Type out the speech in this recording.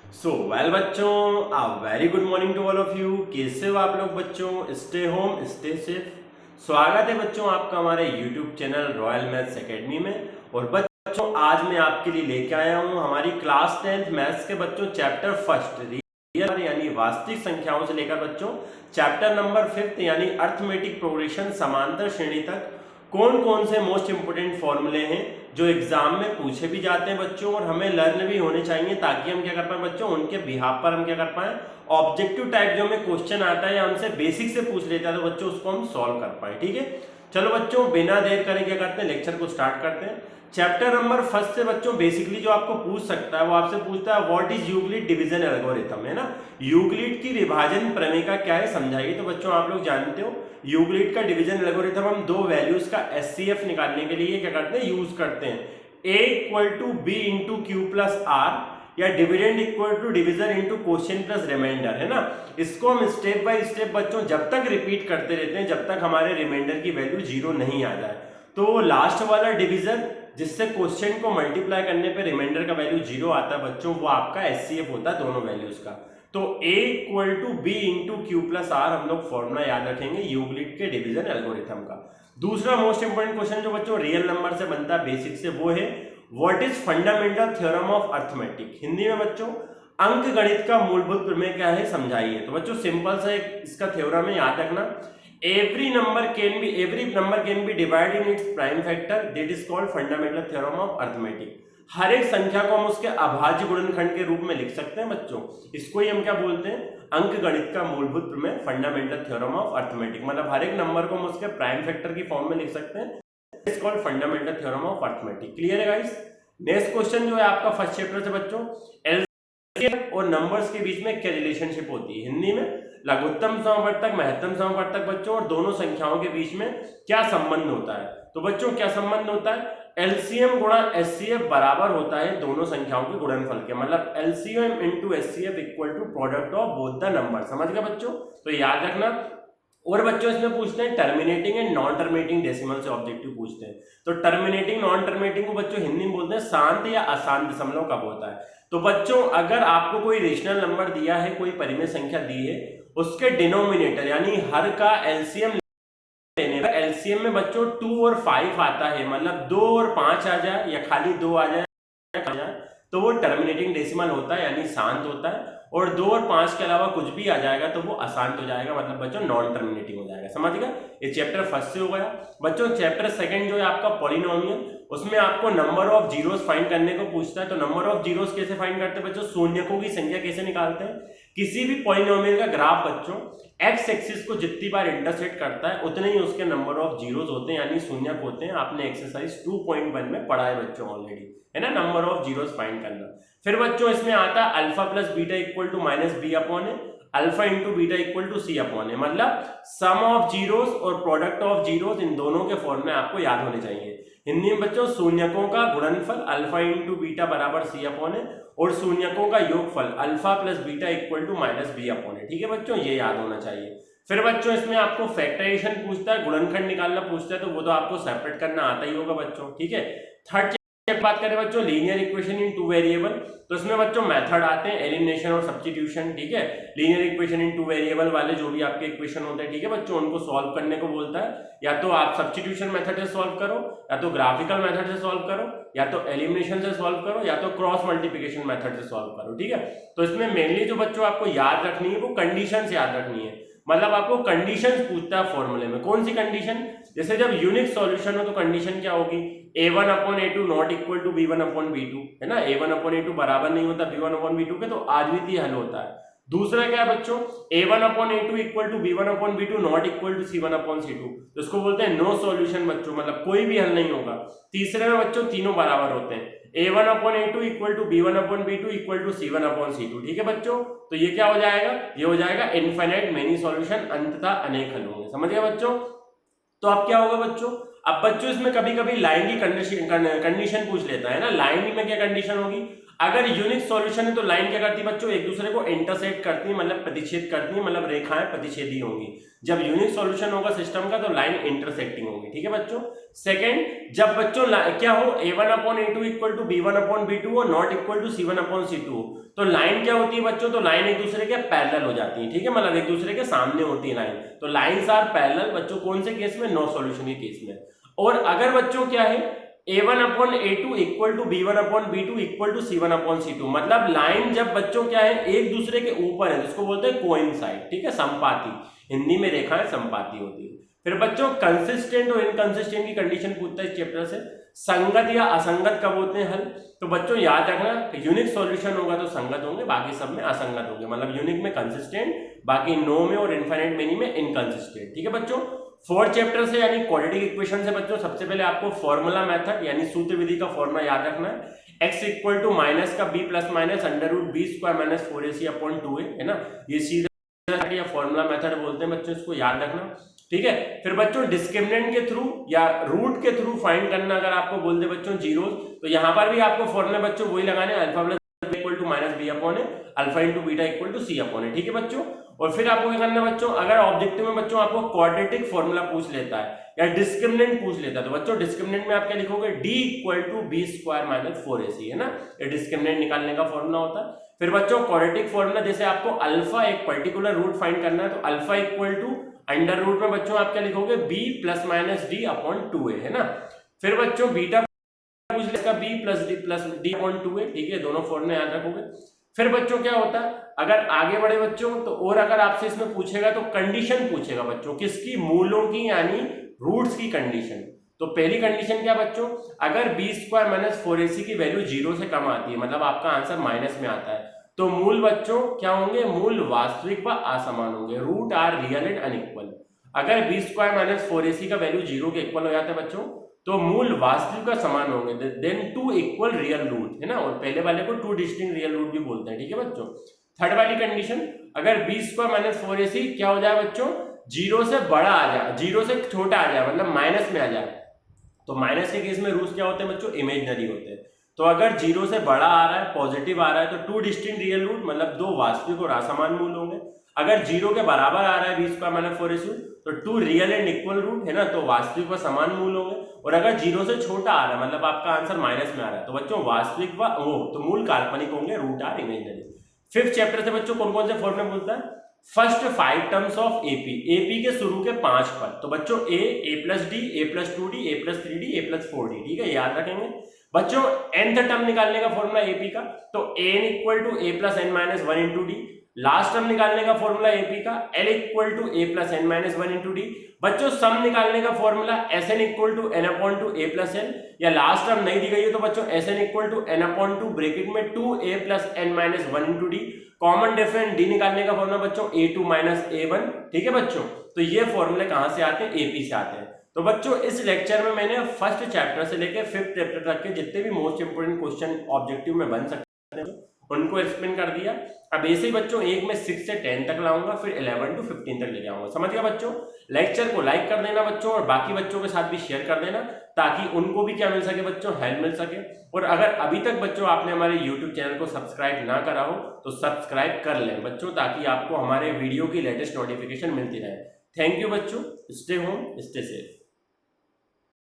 Well बच्चों, a very good morning to all of you. कैसे हो आप लोग बच्चों? Stay home, stay safe. स्वागत है बच्चों आपका हमारे YouTube channel royal maths academy में। और बच्चों आज मैं आपके लिए लेके आया हूँ हमारी क्लास 10th मैथ्स के बच्चों चैप्टर फर्स्ट रियल यानी वास्तविक संख्याओं से लेकर बच्चों चैप्टर नंबर 5 यानी अर्थमेटिक प्रोग्रेशन समांतर श्रेणी तक कौन कौन से मोस्ट इंपोर्टेंट फॉर्मूले हैं जो एग्जाम में पूछे भी जाते हैं बच्चों और हमें लर्न भी होने चाहिए, ताकि हम क्या कर पाए बच्चों, उनके बिहाफ पर हम क्या कर पाए, ऑब्जेक्टिव टाइप जो हमें क्वेश्चन आता है या हमसे बेसिक से पूछ लेता है तो बच्चों उसको हम सॉल्व कर पाए। ठीक है, चलो बच्चों बिना देर करे क्या करते हैं, लेक्चर को स्टार्ट करते हैं। चैप्टर नंबर फर्स्ट से बच्चों बेसिकली जो आपको पूछ सकता है वो आपसे पूछता है what is Euclid division algorithm, है ना। यूक्लिड की विभाजन प्रमेय क्या है समझाइए। तो बच्चों आप लोग जानते हो यूक्लिड का डिवीजन एल्गोरिथम हम दो वैल्यूज का एचसीएफ निकालने के लिए क्या करते हैं, यूज करते हैं। a equal to b into q plus r या dividend equal to division into question plus remainder, है ना। इसको हम स्टेप बाय स्टेप बच्चों जब तक रिपीट करते रहते हैं जब तक हमारे रिमाइंडर की वैल्यू जीरो नहीं आ जाए। तो लास्ट वाला डिवीजन जिससे क्वेश्चन को मल्टीप्लाई करने पे रिमाइंडर का वैल्यू जीरो आता है बच्चों, वो आपका एचसीएफ होता है दोनों वैल्यूज का। तो a equal to b into q plus r हम लोग फॉर्मूला याद रखेंगे यूक्लिड के डिवीजन एल्गोरिथम का। दूसरा मोस्ट इंपोर्टेंट क्वेश्चन जो बच्चों रियल नंबर से बनता है बेसिक से, वो है what is fundamental theorem of arithmetic. Hindi में बच्चों अंक गणित का मूलभूत प्रमेय क्या है समझाइए। तो बच्चों सिंपल सा एक इसका थ्योरम है, याद रखना। every number can be divided in its prime factor, that is called fundamental theorem of arithmetic। हर एक संख्या को हम उसके अभाज्य गुणनखंड के रूप में लिख सकते हैं बच्चों, इसको ही हम क्या बोलते हैं, अंक गणित का मूलभूत प्रमेय, फंडामेंटल थ्योरम ऑफ अर्थमेटिक। मतलब हर एक नंबर को हम उसके प्राइम फैक्टर की फॉर्म में लिख सकते हैं, it's called fundamental theorem of arithmetic. Clear है गाइस। नेक्स्ट क्वेश्चन जो है आपका फर्स्ट चैप्टर से बच्चों, एलसीएम और नंबर्स के बीच में क्या रिलेशनशिप होती है। हिंदी में लघुत्तम समावर्तक महत्तम समावर्तक बच्चों और दोनों संख्याओं के बीच में क्या संबंध होता है। तो बच्चों क्या संबंध होता है, एलसीएम गुणा एचसीएफ बराबर होता है दोनों संख्याओं के गुणनफल के। मतलब LCM into HCF equal to product of both the number. समझ गए बच्चों, तो याद रखना। और बच्चों इसमें पूछते हैं terminating and non terminating decimal से ऑब्जेक्टिव पूछते हैं। तो टर्मिनेटिंग नॉन टर्मिनेटिंग को बच्चों हिंदी में बोलते हैं शांत या अशांत दशमलव कब होता है। तो बच्चों अगर आपको कोई रेशनल नंबर दिया है, कोई परिमेय संख्या दी है, उसके डिनोमिनेटर यानी हर का एलसीएम लेने का, एलसीएम में बच्चों 2 और 5 आता है, मतलब 2 और 5 आ जाए या खाली 2 आ जाए तो वो टर्मिनेटिंग डेसिमल होता है यानी शांत होता है। और 2 और 5 के अलावा कुछ भी आ जाएगा तो वो अशांत हो जाएगा, मतलब बच्चों नॉन टर्मिनेटिंग हो जाएगा। समझ गया, ये चैप्टर फर्स्ट से हो गया। बच्चों चैप्टर सेकंड जो है आपका पॉलिनोमियल, उसमें आपको नंबर ऑफ जीरोस फाइंड करने को पूछता है। तो नंबर ऑफ जीरोस कैसे फाइंड करते हैं बच्चों, शून्यकों की संख्या कैसे निकालते हैं। किसी भी पॉलिनोमियल का ग्राफ बच्चों एक्स एक्सिस को जितनी बार इंटरसेक्ट करता है उतने ही उसके नंबर ऑफ जीरोस होते हैं यानी शून्यक होते हैं। आपने एक्सरसाइज 2.1 में पढ़ा है बच्चों ऑलरेडी, है ना, नंबर ऑफ जीरोस फाइंड करना। फिर बच्चों इसमें आता है alpha plus beta equal to minus b upon a, alpha into beta equal to c upon a. मतलब सम ऑफ जीरोस और प्रोडक्ट ऑफ जीरोस, इन दोनों के फॉर्मूले आपको याद होने चाहिए। हिंदी में बच्चों शून्यकों का गुणनफल अल्फा इंटू बीटा बराबर सी अपॉन ए और शून्यकों का योगफल alpha plus beta equal to minus b upon a. ठीक है बच्चों, ये याद होना चाहिए। फिर बच्चों इसमें आपको फैक्टराइजेशन पूछता है, गुणनखंड निकालना पूछता है, तो वो तो आपको सेपरेट करना आता ही होगा बच्चों। ठीक है, थर्ड बात करें बच्चों linear equation in two variable, तो इसमें बच्चों मेथड आते हैं एलिमिनेशन और सब्स्टिट्यूशन। ठीक है, linear equation in two variable वाले जो भी आपके इक्वेशन होते हैं, ठीक है बच्चों, उनको सॉल्व करने को बोलता है। या तो आप सब्स्टिट्यूशन मेथड से सॉल्व करो, या तो ग्राफिकल मेथड से सॉल्व करो, या तो एलिमिनेशन से सॉल्व करो, या तो क्रॉस मल्टीप्लिकेशन मेथड से सॉल्व करो। ठीक है, तो इसमें मेनली जो बच्चों आपको याद रखनी है वो कंडीशन याद रखनी है। मतलब आपको कंडीशन पूछता है फॉर्मूले में, कौन सी कंडीशन, जैसे जब यूनिक सॉल्यूशन हो तो कंडीशन क्या होगी, a1 upon a2 not equal to b1 upon b2, है ना। a1 अपॉन a2 बराबर नहीं होता b1 अपॉन b2 के, तो अद्वितीय हल होता है। दूसरा क्या है बच्चों, a1 upon a2 equal to b1 upon b2 not equal to c1 upon c2, तो इसको बोलते हैं नो सॉल्यूशन बच्चों, मतलब कोई भी हल नहीं होगा। तीसरे में बच्चों तीनों बराबर होते हैं, a1 upon a2 equal to b1 upon b2 equal to c1 upon c2। ठीक है बच्चों, तो ये क्या हो जाएगा, ये हो जाएगा इनफाइनाइट मेनी सॉल्यूशन, अंततः अनेक हल होंगे। समझ गए बच्चों। तो अब क्या होगा बच्चों, अब बच्चों इसमें कभी कभी लाइन की कंडीशन पूछ लेता है ना। लाइन में क्या कंडीशन होगी, अगर यूनिक सॉल्यूशन है तो लाइन क्या करती है बच्चों, एक दूसरे को इंटरसेक्ट करती है, मतलब प्रतिच्छेद करती है, मतलब रेखाएं प्रतिच्छेदी होंगी। जब यूनिक सॉल्यूशन होगा सिस्टम का तो लाइन इंटरसेक्टिंग होगी। ठीक है बच्चों। सेकंड, जब बच्चों क्या हो a1/a2 इक्वल टू b1/b2 और नॉट इक्वल टू c1/c2 हो, तो लाइन क्या होती है बच्चों, तो लाइन एक दूसरे के पैरेलल हो जाती है। ठीक है, मतलब एक दूसरे के सामने होती है लाइन, तो लाइंस आर पैरेलल बच्चों, कौन से केस में, नो सॉल्यूशन के केस में। और अगर बच्चों क्या है a1/a2 equal to b1/b2 equal to c1/c2, मतलब लाइन जब बच्चों क्या है एक दूसरे के ऊपर है, जिसको बोलते हैं कोइंसाइड। ठीक है, समपाती, हिंदी में रेखाएं समपाती होती है। फिर बच्चों कंसिस्टेंट और इनकंसिस्टेंट की कंडीशन पूछता है इस चैप्टर से। संगत या असंगत कब होते हैं हल, तो बच्चों याद रखना यूनिक सॉल्यूशन होगा तो संगत होंगे, बाकी सब में असंगत होंगे, मतलब यूनिक में कंसिस्टेंट, बाकी नो में और इनफाइनाइट मेनी में इनकंसिस्टेंट। ठीक है बच्चों। फोर्थ चैप्टर से यानी क्वाड्रेटिक इक्वेशन से बच्चों सबसे पहले आपको फॉर्मूला मेथड यानी सूत्र विधि का फॉर्मूला याद रखना है। x इक्वल टू माइनस का b plus minus under root b square minus 4ac upon 2a, है ना, ये सीधा या फॉर्मूला मेथड बोलते हैं बच्चों, इसको याद रखना। ठीक है। फिर बच्चों डिस्क्रिमिनेंट के थ्रू या रूट के थ्रू फाइंड करना, अगर आपको बोल दे बच्चों जीरो, तो यहां पर भी आपको फॉर्मूला बच्चों वही लगाने, alpha plus equal to minus b upon a, alpha into beta equal to c upon a. ठीक है बच्चों। और फिर आपको क्या करना है बच्चों, अगर ऑब्जेक्टिव में बच्चों आपको क्वाड्रेटिक फॉर्मूला पूछ लेता है या डिस्क्रिमिनेंट पूछ लेता है, तो बच्चों डिस्क्रिमिनेंट में आप क्या लिखोगे, d equal to b square minus 4ac, है ना, ये डिस्क्रिमिनेंट निकालने का फॉर्मूला होता है। फिर बच्चों क्वाड्रेटिक फॉर्मूला, जैसे आपको अल्फा एक पर्टिकुलर रूट फाइंड करना है, तो alpha equal to under root में बच्चों आप क्या लिखोगे, b plus minus d upon 2a, है ना। फिर बच्चों बीटा पूछ लेगा, b plus D upon 2a। ठीक है, दोनों फॉर्मूले याद रखोगे। फिर बच्चों क्या होता है, अगर आगे बढ़े बच्चों तो और अगर आपसे इसमें पूछेगा तो कंडीशन पूछेगा बच्चों, किसकी, मूलों की यानी रूट्स की कंडीशन। तो पहली कंडीशन क्या बच्चों, अगर बी स्क्वायर माइनस 4ac की वैल्यू जीरो से कम आती है, मतलब आपका आंसर माइनस में आता है, तो मूल बच्चों क्या होंगे, मूल वास्तविक व असमान होंगे, root are real and unequal. अगर बी स्क्वायर माइनस 4ac का वैल्यू जीरो के इक्वल हो जाता है बच्चों, तो मूल वास्तविक का समान होंगे, then two equal real root, है ना, और पहले वाले को टू डिस्टिंक्ट रियल रूट भी बोलते हैं। ठीक है बच्चों। थर्ड वाली कंडीशन, अगर बी स्क्वायर माइनस 4ac क्या हो जाए बच्चों, जीरो से बड़ा आ जाए, जीरो से छोटा आ जाए, मतलब माइनस में आ जाए, तो माइनस के केस में रूट्स क्या होते हैं बच्चों, इमेजिनरी होते हैं। तो अगर जीरो से बड़ा आ रहा है, पॉजिटिव आ रहा है, तो टू डिस्टिंक्ट रियल रूट, मतलब दो वास्तविक और असमान मूल होंगे। अगर जीरो के बराबर आ रहा है बी स्क्वायर माइनस 4ac, तो two real and equal root, है ना, तो वास्तविक व समान मूल होंगे। और अगर जीरो से छोटा आ रहा है, मतलब आपका आंसर माइनस में आ रहा है, तो बच्चों वास्तविक व तो मूल काल्पनिक होंगे, root are imaginary. Fifth chapter से बच्चों कौन कौन से फॉर्मूले बोलता है, first 5 terms of AP, AP के शुरू के 5 पद, तो बच्चों a plus d, a plus 2d, a plus 3d, a plus 4d। ठीक है, याद रखेंगे बच्चों। nth टर्म निकालने का फॉर्मूला एपी का, तो n equal to a plus n minus 1 into d. Last term निकालने का फॉर्मूला एपी का, l equal to a plus n minus 1 into d. बच्चों सम निकालने का formula sn equal to n upon two a plus n, या last term नहीं दी गई है तो बच्चों sn equal to n upon two bracket में 2a plus n minus 1 into d. Common difference D निकालने का फॉर्मूला बच्चों a2 माइनस a1। ठीक है बच्चों, तो ये फॉर्मूले कहां से आते हैं, एपी से आते हैं। तो बच्चों इस लेक्चर में मैंने फर्स्ट चैप्टर से लेकर फिफ्थ चैप्टर तक के जितने भी मोस्ट इंपोर्टेंट क्वेश्चन ऑब्जेक्टिव में बन सकते हैं उनको एक्सप्लेन कर दिया। अब ऐसे ही बच्चों एक में 6 से 10 तक लाऊंगा, फिर 11 to 15 तक लेके आऊंगा। समझ गया बच्चों। लेक्चर को लाइक कर देना बच्चों, और बाकी बच्चों के साथ भी शेयर कर देना, ताकि उनको भी क्या मिल सके बच्चों, हेल्प मिल सके। और अगर अभी तक बच्चों आपने हमारे YouTube चैनल को सब्सक्राइब ना करा हो तो सब्सक्राइब कर लें बच्चों, ताकि आपको हमारे वीडियो की लेटेस्ट नोटिफिकेशन मिलती रहे। थैंक यू बच्चों। Stay home, stay safe.